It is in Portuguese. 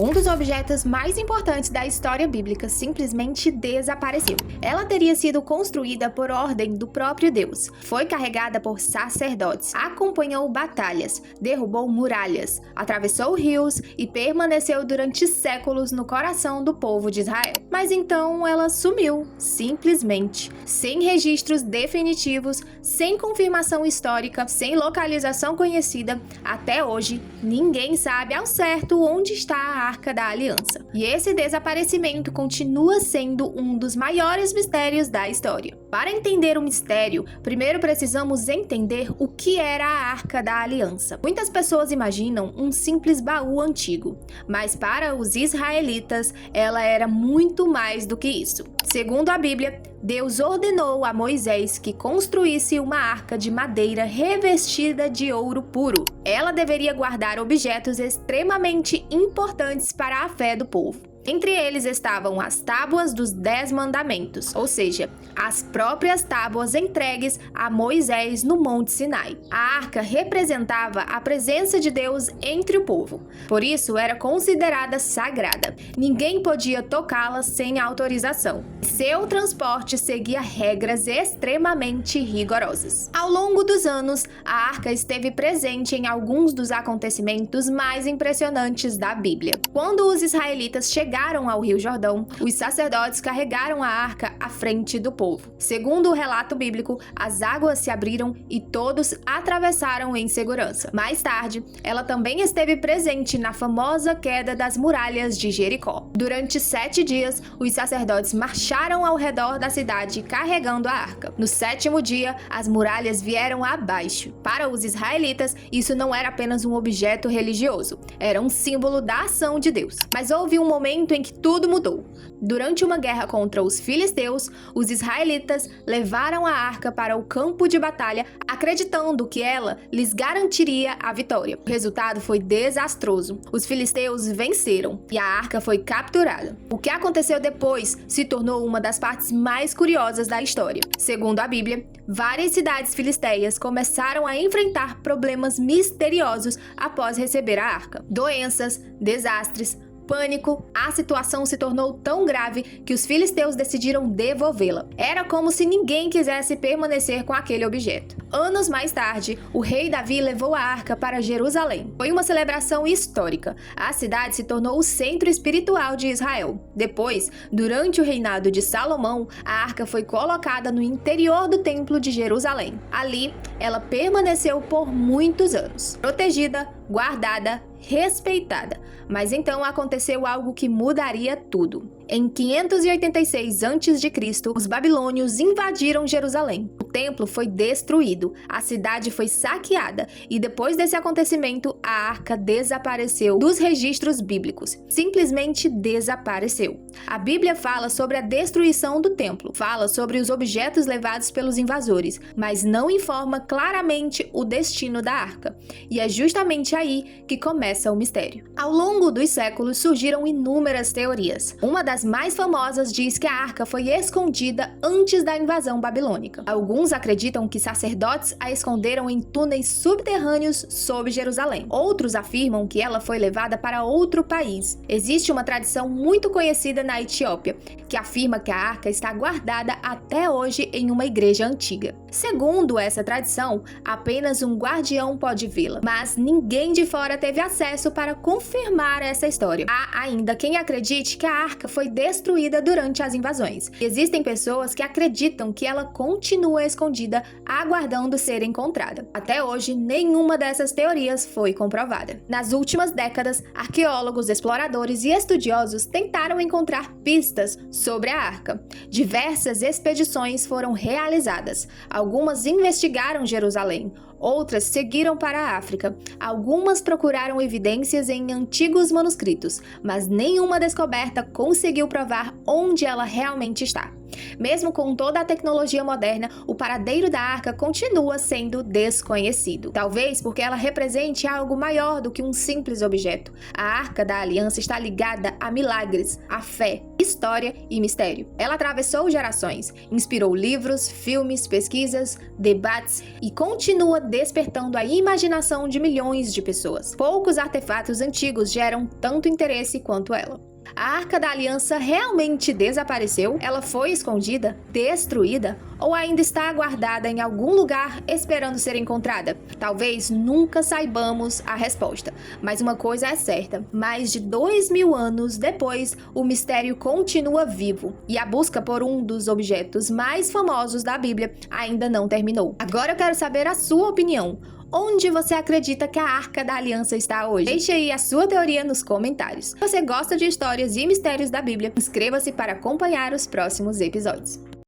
Um dos objetos mais importantes da história bíblica simplesmente desapareceu. Ela teria sido construída por ordem do próprio Deus. Foi carregada por sacerdotes, acompanhou batalhas, derrubou muralhas, atravessou rios e permaneceu durante séculos no coração do povo de Israel. Mas então ela sumiu, simplesmente, sem registros definitivos, sem confirmação histórica, sem localização conhecida. Até hoje, ninguém sabe ao certo onde está a Arca da Aliança. E esse desaparecimento continua sendo um dos maiores mistérios da história. Para entender o mistério, primeiro precisamos entender o que era a Arca da Aliança. Muitas pessoas imaginam um simples baú antigo, mas para os israelitas, ela era muito mais do que isso. Segundo a Bíblia, Deus ordenou a Moisés que construísse uma arca de madeira revestida de ouro puro. Ela deveria guardar objetos extremamente importantes para a fé do povo. Entre eles estavam as tábuas dos 10 mandamentos, ou seja, as próprias tábuas entregues a Moisés no Monte Sinai. A arca representava a presença de Deus entre o povo, por isso era considerada sagrada. Ninguém podia tocá-la sem autorização. Seu transporte seguia regras extremamente rigorosas. Ao longo dos anos, a arca esteve presente em alguns dos acontecimentos mais impressionantes da Bíblia. Quando os israelitas chegaram ao Rio Jordão, os sacerdotes carregaram a arca à frente do povo. Segundo o relato bíblico, as águas se abriram e todos atravessaram em segurança. Mais tarde, ela também esteve presente na famosa queda das muralhas de Jericó. Durante 7 dias, os sacerdotes marcharam ao redor da cidade carregando a arca. No 7º dia, as muralhas vieram abaixo. Para os israelitas, isso não era apenas um objeto religioso, era um símbolo da ação de Deus. Mas houve um momento em que tudo mudou. Durante uma guerra contra os filisteus, os israelitas levaram a arca para o campo de batalha, acreditando que ela lhes garantiria a vitória. O resultado foi desastroso. Os filisteus venceram e a arca foi capturada. O que aconteceu depois se tornou uma das partes mais curiosas da história. Segundo a Bíblia, várias cidades filisteias começaram a enfrentar problemas misteriosos após receber a arca. Doenças, desastres, pânico, a situação se tornou tão grave que os filisteus decidiram devolvê-la. Era como se ninguém quisesse permanecer com aquele objeto. Anos mais tarde, o rei Davi levou a arca para Jerusalém. Foi uma celebração histórica. A cidade se tornou o centro espiritual de Israel. Depois, durante o reinado de Salomão, a arca foi colocada no interior do templo de Jerusalém. Ali, ela permaneceu por muitos anos, protegida, guardada, respeitada. Mas então aconteceu algo que mudaria tudo. Em 586 a.C., os babilônios invadiram Jerusalém. O templo foi destruído, a cidade foi saqueada e depois desse acontecimento, a arca desapareceu dos registros bíblicos. Simplesmente desapareceu. A Bíblia fala sobre a destruição do templo, fala sobre os objetos levados pelos invasores, mas não informa claramente o destino da arca. E é justamente aí que começa o mistério. Ao longo dos séculos surgiram inúmeras teorias. Uma das mais famosas diz que a arca foi escondida antes da invasão babilônica. Alguns acreditam que sacerdotes a esconderam em túneis subterrâneos sob Jerusalém. Outros afirmam que ela foi levada para outro país. Existe uma tradição muito conhecida na Etiópia, que afirma que a arca está guardada até hoje em uma igreja antiga. Segundo essa tradição, apenas um guardião pode vê-la, mas ninguém de fora teve acesso para confirmar essa história. Há ainda quem acredite que a arca foi destruída durante as invasões. Existem pessoas que acreditam que ela continua escondida, aguardando ser encontrada. Até hoje, nenhuma dessas teorias foi comprovada. Nas últimas décadas, arqueólogos, exploradores e estudiosos tentaram encontrar pistas sobre a arca. Diversas expedições foram realizadas. Algumas investigaram Jerusalém, outras seguiram para a África. Algumas procuraram evidências em antigos manuscritos, mas nenhuma descoberta conseguiu provar onde ela realmente está. Mesmo com toda a tecnologia moderna, o paradeiro da arca continua sendo desconhecido. Talvez porque ela represente algo maior do que um simples objeto. A Arca da Aliança está ligada a milagres, a fé, história e mistério. Ela atravessou gerações, inspirou livros, filmes, pesquisas, debates e continua despertando a imaginação de milhões de pessoas. Poucos artefatos antigos geram tanto interesse quanto ela. A Arca da Aliança realmente desapareceu? Ela foi escondida? Destruída? Ou ainda está guardada em algum lugar esperando ser encontrada? Talvez nunca saibamos a resposta. Mas uma coisa é certa: mais de 2000 anos depois, o mistério continua vivo. E a busca por um dos objetos mais famosos da Bíblia ainda não terminou. Agora eu quero saber a sua opinião. Onde você acredita que a Arca da Aliança está hoje? Deixe aí a sua teoria nos comentários. Se você gosta de histórias e mistérios da Bíblia, inscreva-se para acompanhar os próximos episódios.